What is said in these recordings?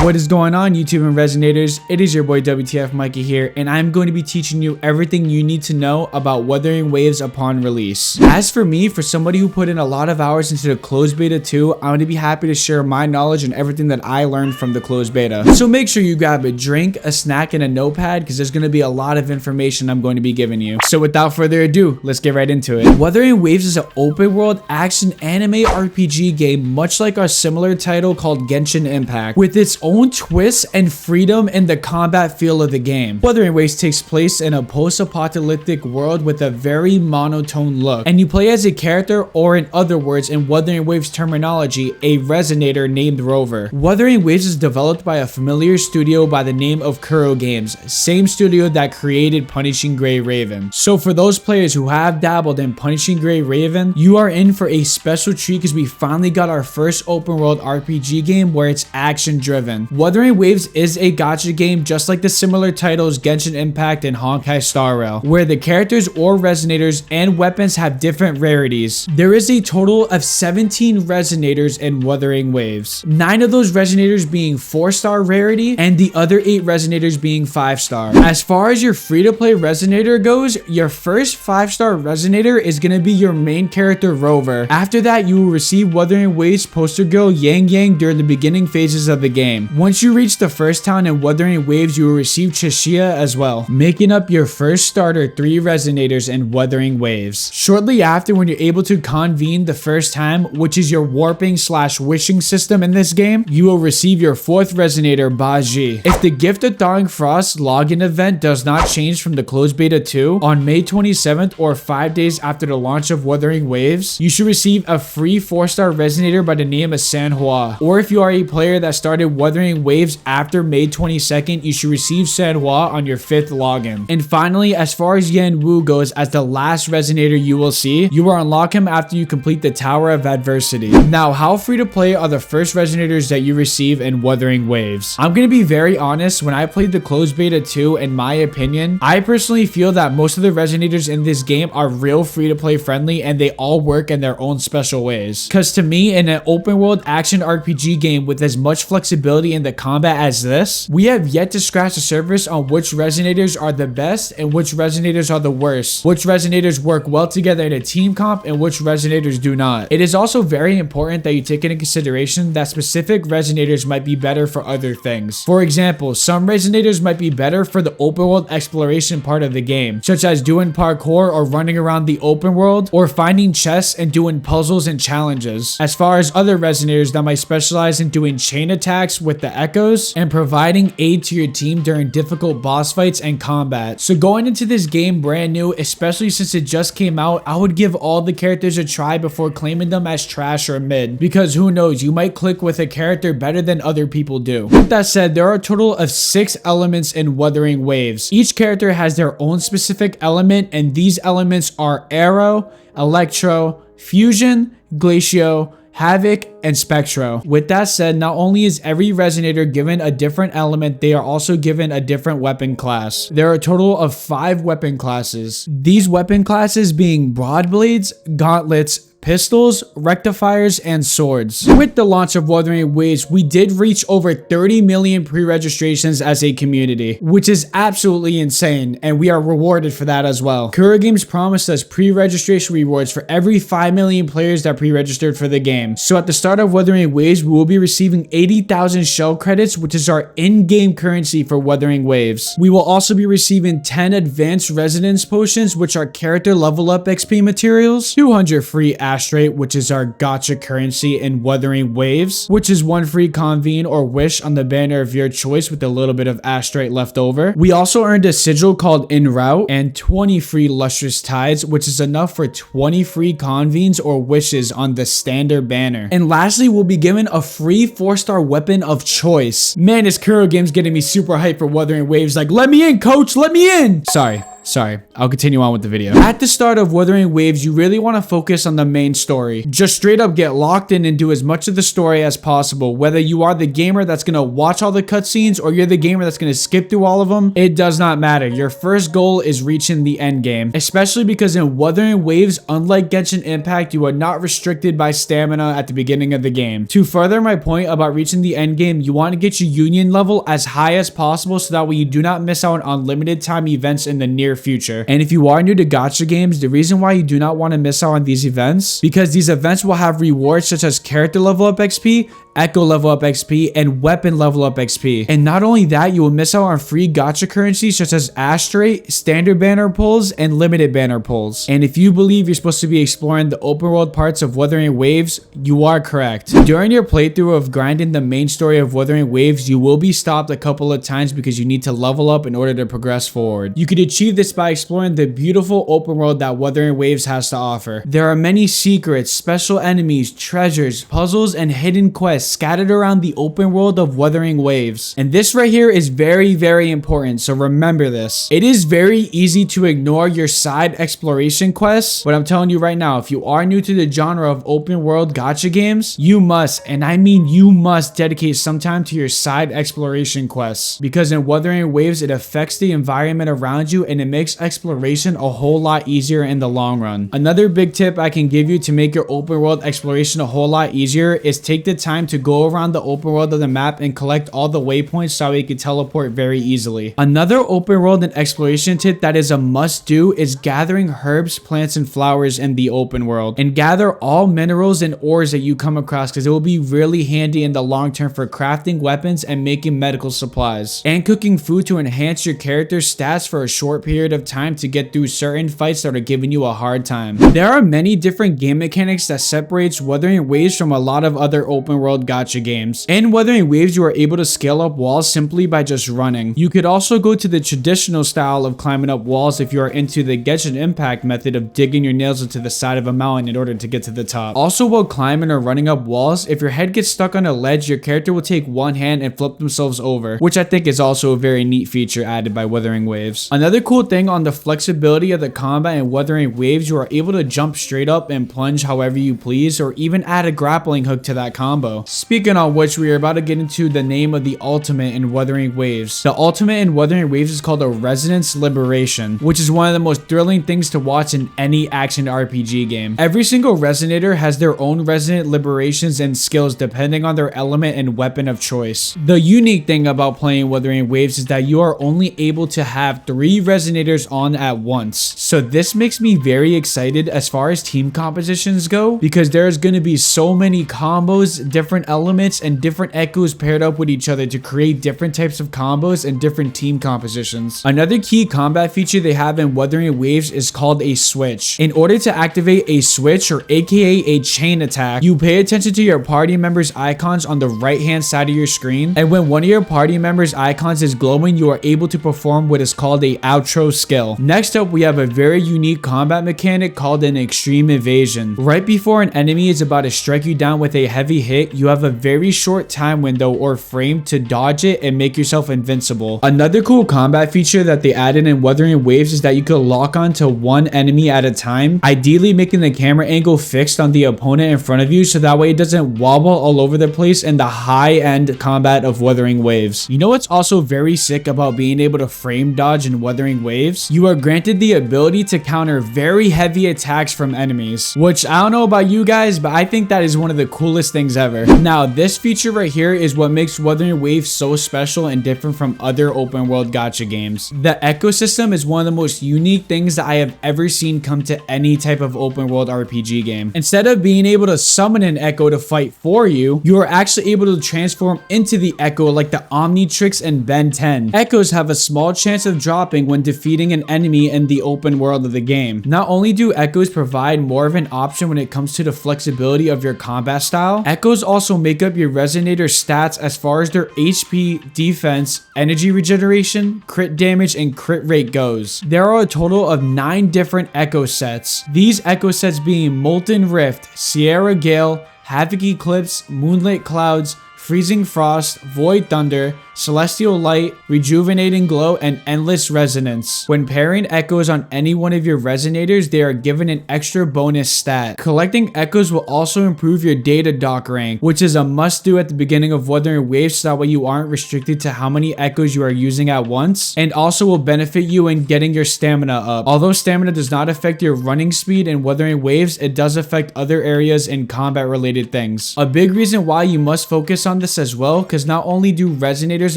What is going on, YouTube and Resonators? It is your boy wtfmikxy here, and I'm going to be teaching you everything you need to know about Wuthering Waves upon release. As for me, for somebody who put in a lot of hours into the closed beta 2, I'm going to be happy to share my knowledge and everything that I learned from the closed beta. So make sure you grab a drink, a snack, and a notepad, because there's going to be a lot of information I'm going to be giving you. So without further ado, let's get right into it. Wuthering Waves is an open world action anime RPG game, much like our similar title called Genshin Impact, with its own twists and freedom in the combat feel of the game. Wuthering Waves takes place in a post-apocalyptic world with a very monotone look, and you play as a character, or in other words, in Wuthering Waves terminology, a resonator named Rover. Wuthering Waves is developed by a familiar studio by the name of Kuro Games, same studio that created Punishing Gray Raven. So for those players who have dabbled in Punishing Gray Raven, you are in for a special treat because we finally got our first open world RPG game where it's action driven. Wuthering Waves is a gacha game just like the similar titles Genshin Impact and Honkai Star Rail, where the characters or resonators and weapons have different rarities. There is a total of 17 resonators in Wuthering Waves, 9 of those resonators being 4-star rarity and the other 8 resonators being 5-star. As far as your free-to-play resonator goes, your first 5-star resonator is going to be your main character Rover. After that, you will receive Wuthering Waves poster girl Yang Yang during the beginning phases of the game. Once you reach the first town in Wuthering Waves, you will receive Chishia as well, making up your first starter 3 resonators in Wuthering Waves. Shortly after, when you're able to convene the first time, which is your warping / wishing system in this game, you will receive your 4th resonator, Baji. If the Gift of Thawing Frost login event does not change from the closed beta 2, on May 27th or 5 days after the launch of Wuthering Waves, you should receive a free 4-star resonator by the name of Sanhua. Or if you are a player that started Wuthering Waves after May 22nd, you should receive Sanhua on your 5th login. And finally, as far as Yan Wu goes, as the last resonator you will see, you will unlock him after you complete the Tower of Adversity. Now, how free to play are the first resonators that you receive in Wuthering Waves? I'm going to be very honest, when I played the closed beta 2, in my opinion, I personally feel that most of the resonators in this game are real free to play friendly and they all work in their own special ways. Because to me, in an open world action RPG game with as much flexibility in the combat as this, we have yet to scratch the surface on which resonators are the best and which resonators are the worst, which resonators work well together in a team comp and which resonators do not. It is also very important that you take into consideration that specific resonators might be better for other things. For example, some resonators might be better for the open world exploration part of the game, such as doing parkour or running around the open world, or finding chests and doing puzzles and challenges, as far as other resonators that might specialize in doing chain attacks with the echoes and providing aid to your team during difficult boss fights and combat. So going into this game brand new, especially since it just came out, I would give all the characters a try before claiming them as trash or mid, because who knows, you might click with a character better than other people do. With that said, there are a total of 6 elements in Wuthering Waves. Each character has their own specific element, and these elements are Aero, Electro, Fusion, Glacio, Havoc, and Spectro. With that said, not only is every resonator given a different element, they are also given a different weapon class. There are a total of 5 weapon classes. These weapon classes being broad blades, gauntlets, pistols, rectifiers, and swords. With the launch of Wuthering Waves, we did reach over 30 million pre-registrations as a community, which is absolutely insane, and we are rewarded for that as well. Kuro Games promised us pre-registration rewards for every 5 million players that pre-registered for the game. So at the start of Wuthering Waves, we will be receiving 80,000 shell credits, which is our in-game currency for Wuthering Waves. We will also be receiving 10 advanced resonance potions, which are character level up XP materials, 200 free Astrate, which is our gacha currency in Wuthering Waves, which is 1 free convene or wish on the banner of your choice with a little bit of Astrate left over. We also earned a sigil called En Route and 20 free lustrous tides, which is enough for 20 free convenes or wishes on the standard banner. And lastly, we'll be given a free 4-star weapon of choice. Man, this Kuro Game's getting me super hyped for Wuthering Waves. Like, let me in, coach, let me in. Sorry. Sorry, I'll continue on with the video. At the start of Wuthering Waves, you really want to focus on the main story. Just straight up get locked in and do as much of the story as possible. Whether you are the gamer that's going to watch all the cutscenes or you're the gamer that's going to skip through all of them, it does not matter. Your first goal is reaching the end game. Especially because in Wuthering Waves, unlike Genshin Impact, you are not restricted by stamina at the beginning of the game. To further my point about reaching the end game, you want to get your union level as high as possible so that way you do not miss out on limited time events in the near future. And if you are new to gacha games, the reason why you do not want to miss out on these events, because these events will have rewards such as character level up XP, Echo level up XP, and weapon level up XP. And not only that, you will miss out on free gacha currencies such as Astrate, standard banner pulls, and limited banner pulls. And if you believe you're supposed to be exploring the open world parts of Wuthering Waves, you are correct. During your playthrough of grinding the main story of Wuthering Waves, you will be stopped a couple of times because you need to level up in order to progress forward. You could achieve this by exploring the beautiful open world that Wuthering Waves has to offer. There are many secrets, special enemies, treasures, puzzles, and hidden quests scattered around the open world of Wuthering Waves. And this right here is very, very important, so remember this. It is very easy to ignore your side exploration quests, but I'm telling you right now, if you are new to the genre of open world gacha games, you must, and I mean you must, dedicate some time to your side exploration quests, because in Wuthering Waves, it affects the environment around you and it makes exploration a whole lot easier in the long run. Another big tip I can give you to make your open world exploration a whole lot easier is take the time to go around the open world of the map and collect all the waypoints so you can teleport very easily. Another open world and exploration tip that is a must do is gathering herbs, plants, and flowers in the open world, and gather all minerals and ores that you come across because it will be really handy in the long term for crafting weapons and making medical supplies, and cooking food to enhance your character's stats for a short period of time to get through certain fights that are giving you a hard time. There are many different game mechanics that separates Wuthering Waves from a lot of other open world gacha games. In Wuthering Waves, you are able to scale up walls simply by just running. You could also go to the traditional style of climbing up walls if you are into the Genshin Impact method of digging your nails into the side of a mountain in order to get to the top. Also, while climbing or running up walls, if your head gets stuck on a ledge, your character will take one hand and flip themselves over, which I think is also a very neat feature added by Wuthering Waves. Another cool thing on the flexibility of the combat in Wuthering Waves, you are able to jump straight up and plunge however you please, or even add a grappling hook to that combo. Speaking on which, we are about to get into the name of the ultimate in Wuthering Waves. The ultimate in Wuthering Waves is called a Resonance Liberation, which is one of the most thrilling things to watch in any action RPG game. Every single resonator has their own resonant liberations and skills depending on their element and weapon of choice. The unique thing about playing Wuthering Waves is that you are only able to have 3 resonators on at once. So this makes me very excited as far as team compositions go, because there's going to be so many combos, different elements, and different echoes paired up with each other to create different types of combos and different team compositions. Another key combat feature they have in Wuthering Waves is called a switch. In order to activate a switch, or aka a chain attack, you pay attention to your party members' icons on the right hand side of your screen, and when one of your party members' icons is glowing, you are able to perform what is called a outro skill. Next up, we have a very unique combat mechanic called an extreme evasion. Right before an enemy is about to strike you down with a heavy hit, you have a very short time window or frame to dodge it and make yourself invincible. Another cool combat feature that they added in Wuthering Waves is that you could lock on to one enemy at a time, ideally making the camera angle fixed on the opponent in front of you so that way it doesn't wobble all over the place in the high-end combat of Wuthering Waves. You know what's also very sick about being able to frame dodge in Wuthering Waves? You are granted the ability to counter very heavy attacks from enemies, which I don't know about you guys, but I think that is one of the coolest things ever. Now, this feature right here is what makes Wuthering Waves so special and different from other open world gacha games. The ecosystem is one of the most unique things that I have ever seen come to any type of open world RPG game. Instead of being able to summon an echo to fight for you, you are actually able to transform into the echo like the Omnitrix and Ben 10. Echoes have a small chance of dropping when defeating an enemy in the open world of the game. Not only do echoes provide more of an option when it comes to the flexibility of your combat style, echoes also make up your resonator stats as far as their HP, defense, energy regeneration, crit damage, and crit rate goes. There are a total of 9 different echo sets. These echo sets being Molten Rift, Sierra Gale, Havoc Eclipse, Moonlit Clouds, Freezing Frost, Void Thunder, Celestial Light, Rejuvenating Glow, and Endless Resonance. When pairing echoes on any one of your resonators, they are given an extra bonus stat. Collecting echoes will also improve your data dock rank, which is a must do at the beginning of Wuthering Waves so that way you aren't restricted to how many echoes you are using at once, and also will benefit you in getting your stamina up. Although stamina does not affect your running speed in Wuthering Waves, it does affect other areas and combat related things. A big reason why you must focus on this as well, because not only do resonators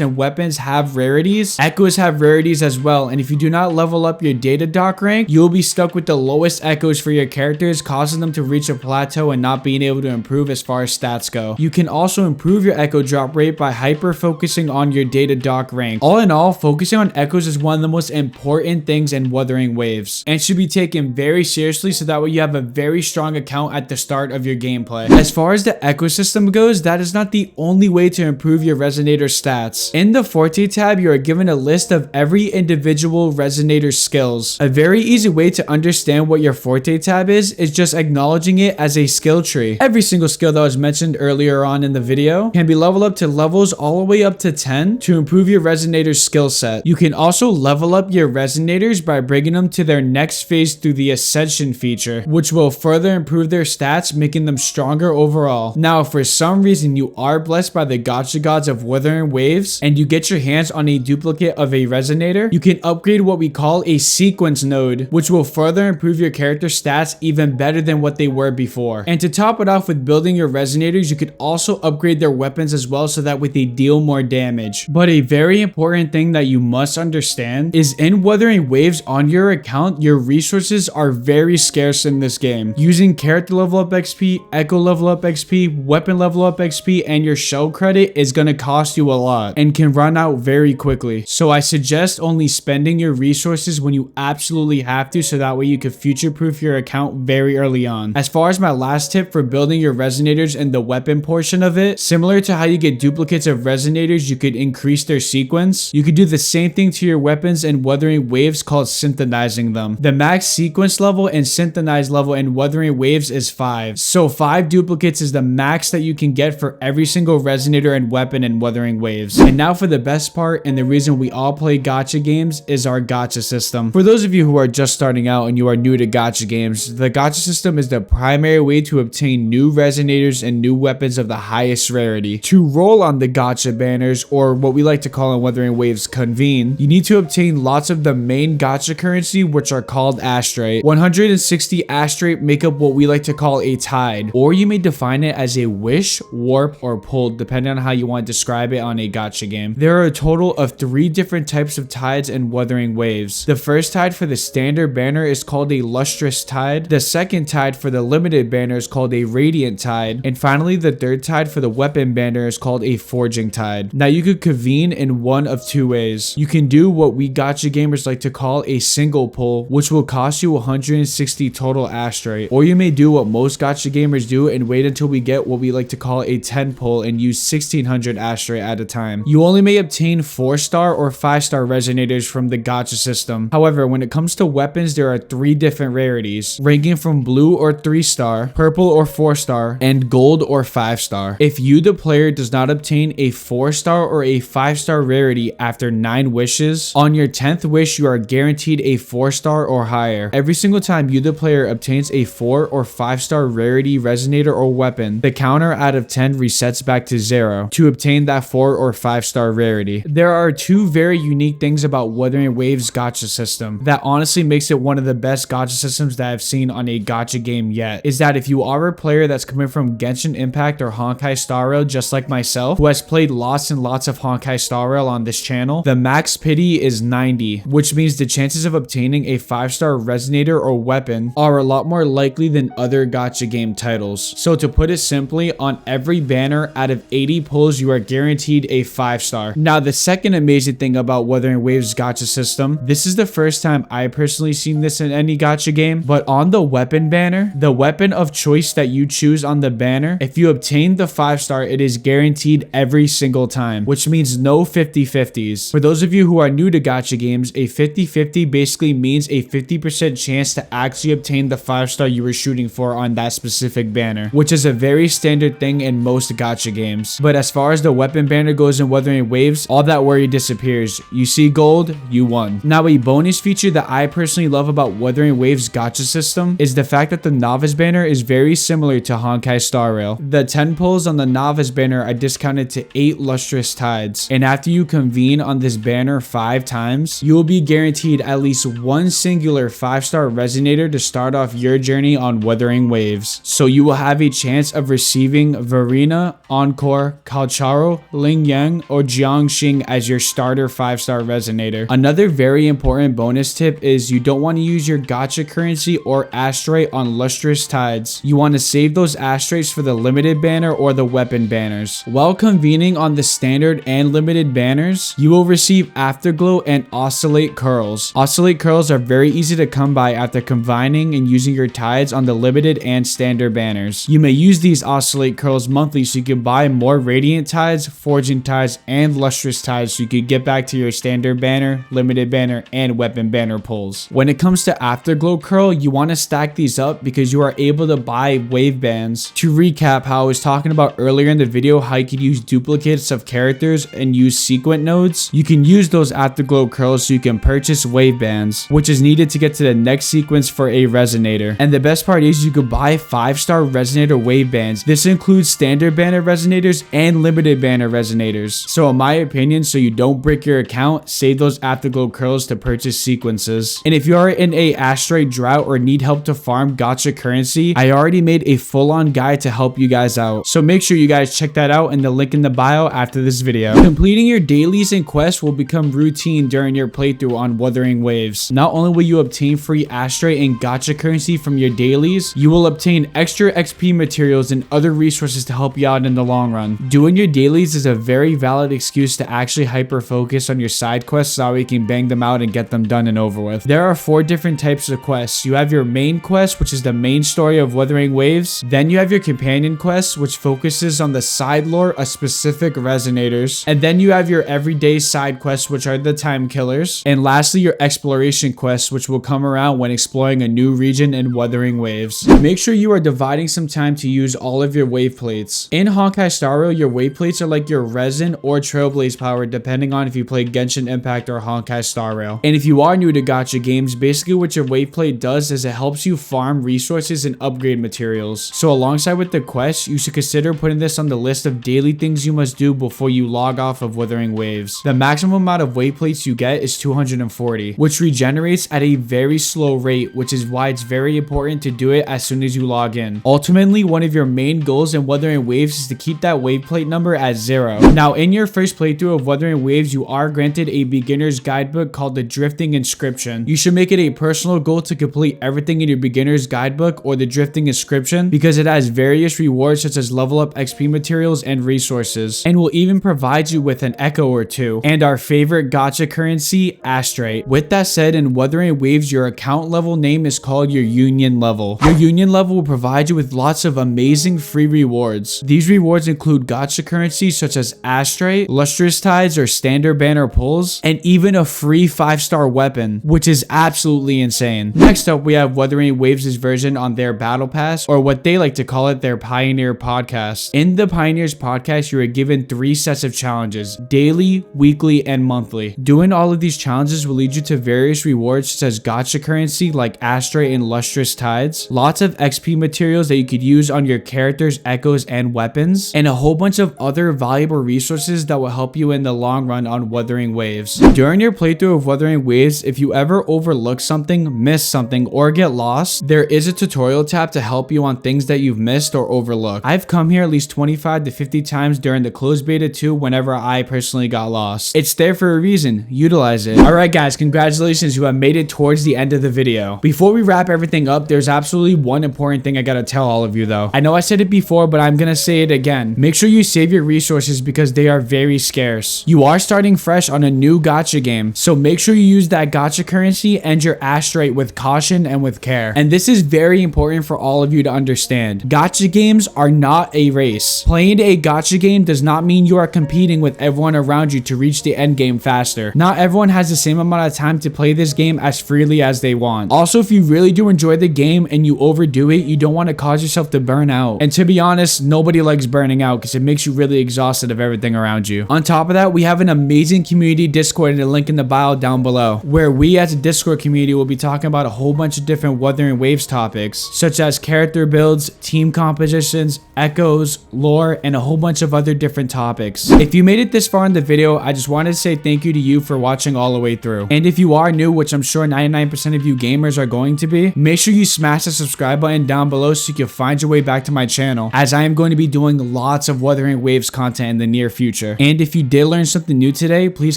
and weapons have rarities, echoes have rarities as well, and if you do not level up your data dock rank, you will be stuck with the lowest echoes for your characters, causing them to reach a plateau and not being able to improve as far as stats go. You can also improve your echo drop rate by hyper focusing on your data dock rank. All in all, focusing on echoes is one of the most important things in Wuthering Waves and should be taken very seriously so that way you have a very strong account at the start of your gameplay. As far as the ecosystem goes, that is not the only way to improve your resonator stats. In the Forte tab, you are given a list of every individual resonator skills. A very easy way to understand what your Forte tab is just acknowledging it as a skill tree. Every single skill that was mentioned earlier on in the video can be leveled up to levels all the way up to 10 to improve your resonator's skill set. You can also level up your resonators by bringing them to their next phase through the Ascension feature, which will further improve their stats, making them stronger overall. Now, if for some reason you are blessed by the gacha gods of Wuthering Waves and you get your hands on a duplicate of a resonator, you can upgrade what we call a sequence node, which will further improve your character stats even better than what they were before. And to top it off with building your resonators, you could also upgrade their weapons as well so that way they deal more damage. But a very important thing that you must understand is in Wuthering Waves on your account, your resources are very scarce in this game. Using character level up XP, echo level up XP, weapon level up XP, and your shell credit is going to cost you a lot and can run out very quickly. So I suggest only spending your resources when you absolutely have to so that way you can future proof your account very early on. As far as my last tip for building your resonators and the weapon portion of it, similar to how you get duplicates of resonators, you could increase their sequence. You could do the same thing to your weapons in Wuthering Waves called synthesizing them. The max sequence level and synthesize level in Wuthering Waves is 5. So 5 duplicates is the max that you can get for every single resonator and weapon in Wuthering Waves. And now for the best part and the reason we all play gacha games is our gacha system. For those of you who are just starting out and you are new to gacha games, the gacha system is the primary way to obtain new resonators and new weapons of the highest rarity. To roll on the gacha banners, or what we like to call in Wuthering Waves convene, you need to obtain lots of the main gacha currency, which are called astrite. 160 astrite make up what we like to call a tide, or you may define it as a wish, warp, or pull, depending on how you want to describe it on a gacha game. There are a total of 3 different types of tides in Wuthering Waves. The first tide for the standard banner is called a lustrous tide. The second tide for the limited banner is called a radiant tide. And finally, the third tide for the weapon banner is called a forging tide. Now, you could convene in one of 2 ways. You can do what we gacha gamers like to call a single pull, which will cost you 160 total astrite. Or you may do what most gacha gamers do and wait until we get what we like to call a 10 pull and use 1600 astrite at a time. You only may obtain 4-star or 5-star resonators from the gacha system. However, when it comes to weapons, there are 3 different rarities, ranging from blue or 3-star, purple or 4-star, and gold or 5-star. If you, the player, does not obtain a 4-star or a 5-star rarity after 9 wishes, on your 10th wish, you are guaranteed a 4-star or higher. Every single time you, the player, obtains a 4 or 5-star rarity resonator or weapon, the counter out of 10 resets back to 0 to obtain that 4 or 5-star rarity. There are 2 very unique things about Wuthering Waves gacha system that honestly makes it one of the best gacha systems that I've seen on a gacha game yet, is that if you are a player that's coming from Genshin Impact or Honkai Star Rail just like myself, who has played lots and lots of Honkai Star Rail on this channel, the max pity is 90, which means the chances of obtaining a 5-star resonator or weapon are a lot more likely than other gacha game titles. So to put it simply, on every banner out of 80 pulls, you are guaranteed a 5-star. Now, the second amazing thing about Wuthering Waves gacha system, this is the first time I personally seen this in any gacha game, but on the weapon banner, the weapon of choice that you choose on the banner, if you obtain the 5-star, it is guaranteed every single time, which means no 50-50s. For those of you who are new to gacha games, a 50-50 basically means a 50% chance to actually obtain the 5-star you were shooting for on that specific banner, which is a very standard thing in most gacha games. But as far as the weapon banner goes in in Wuthering Waves, all that worry disappears. You see gold, you won. Now, a bonus feature that I personally love about Wuthering Waves gacha system is the fact that the novice banner is very similar to Honkai Star Rail. The 10 pulls on the novice banner are discounted to 8 lustrous tides, and after you convene on this banner 5 times, you will be guaranteed at least one singular 5-star resonator to start off your journey on Wuthering Waves. So you will have a chance of receiving Verena, Encore, Kalcharo, Ling Yang, or Jiangxing as your starter 5-star resonator. Another very important bonus tip is you don't want to use your gacha currency or asteroid on lustrous tides. You want to save those asteroids for the limited banner or the weapon banners. While convening on the standard and limited banners, you will receive Afterglow and Oscillate Curls. Oscillate Curls are very easy to come by after combining and using your tides on the limited and standard banners. You may use these Oscillate Curls monthly so you can buy more Radiant tides, Forging tides, and Lustrous tides so you can get back to your standard banner, limited banner, and weapon banner pulls. When it comes to Afterglow Curl, you want to stack these up because you are able to buy wave bands. To recap how I was talking about earlier in the video how you could use duplicates of characters and use sequent nodes, you can use those Afterglow Curls so you can purchase wave bands, which is needed to get to the next sequence for a resonator. And the best part is you could buy 5-star resonator wave bands. This includes standard banner resonators and limited banner resonators. So in my opinion, so you don't break your account, save those Afterglow Curls to purchase sequences. And if you are in a asteroid drought or need help to farm gacha currency, I already made a full-on guide to help you guys out. So make sure you guys check that out in the link in the bio after this video. Completing your dailies and quests will become routine during your playthrough on Wuthering Waves. Not only will you obtain free asteroid and gacha currency from your dailies, you will obtain extra XP materials and other resources to help you out in the long run. Doing your dailies is a very valid excuse to actually hyper focus on your side quests so you can bang them out and get them done and over with. There are 4 different types of quests. You have your main quest, which is the main story of Wuthering Waves. Then you have your companion quest, which focuses on the side lore of specific resonators. And then you have your everyday side quests, which are the time killers. And lastly, your exploration quests, which will come around when exploring a new region in Wuthering Waves. Make sure you are dividing some time to use all of your wave plates. In Honkai Star Rail, your wave plates are like your resin or trailblaze power, depending on if you play Genshin Impact or Honkai Star Rail. And if you are new to gacha games, basically what your wave plate does is it helps you farm resources and upgrade materials. So alongside with the quest, you should consider putting this on the list of daily things you must do before you log off of Wuthering Waves. The maximum amount of wave plates you get is 240, which regenerates at a very slow rate, which is why it's very important to do it as soon as you log in. Ultimately, one of your main goals in Wuthering Waves is to keep that wave plate number at 0. Now, in your first playthrough of Wuthering Waves, you are granted a beginner's guidebook called the Drifting Inscription. You should make it a personal goal to complete everything in your beginner's guidebook or the Drifting Inscription because it has various rewards such as level up XP materials and resources, and will even provide you with an echo or 2 and our favorite gacha currency, asteroid. With that said, in Wuthering Waves, your account level name is called your union level. Your union level will provide you with lots of amazing free rewards. These rewards include gacha currency such as asteroid, lustrous tides or standard banner pulls, and even a free 5-star weapon, which is absolutely insane. Next up, we have Wuthering Waves' version on their battle pass, or what they like to call it, their Pioneer podcast. In the Pioneers podcast, you are given 3 sets of challenges: daily, weekly, and monthly. Doing all of these challenges will lead you to various rewards such as gacha currency like asteroid and lustrous tides, lots of XP materials that you could use on your characters, echoes, and weapons, and a whole bunch of other valuable resources that will help you in the long run on Wuthering Waves. During your playthrough of Wuthering Waves, if you ever overlook something, miss something, or get lost, there is a tutorial tab to help you on things that you've missed or overlooked. I've come here at least 25 to 50 times during the closed beta 2 whenever I personally got lost. It's there for a reason. Utilize it. Alright guys, congratulations, you have made it towards the end of the video. Before we wrap everything up, there's absolutely one important thing I gotta tell all of you though. I know I said it before, but I'm gonna say it again. Make sure you save your resources because they are very scarce. You are starting fresh on a new gacha game, so make sure you use that gacha currency and your asteroid with caution and with care. And this is very important for all of you to understand. Gacha games are not a race. Playing a gacha game does not mean you are competing with everyone around you to reach the end game faster. Not everyone has the same amount of time to play this game as freely as they want. Also, if you really do enjoy the game and you overdo it, you don't want to cause yourself to burn out. And to be honest, nobody likes burning out because it makes you really exhausted of everything around you. On top of that, we have an amazing community Discord and a link in the bio down below, where we as a Discord community will be talking about a whole bunch of different Wuthering Waves topics, such as character builds, team compositions, echoes, lore, and a whole bunch of other different topics. If you made it this far in the video, I just wanted to say thank you to you for watching all the way through. And if you are new, which I'm sure 99% of you gamers are going to be, make sure you smash the subscribe button down below so you can find your way back to my channel, as I am going to be doing lots of Wuthering Waves content in the near future. And if you did learn something new today, please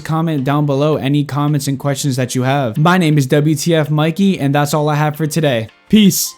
comment down below any comments and questions that you have. My name is WTF Mikey, and that's all I have for today. Peace.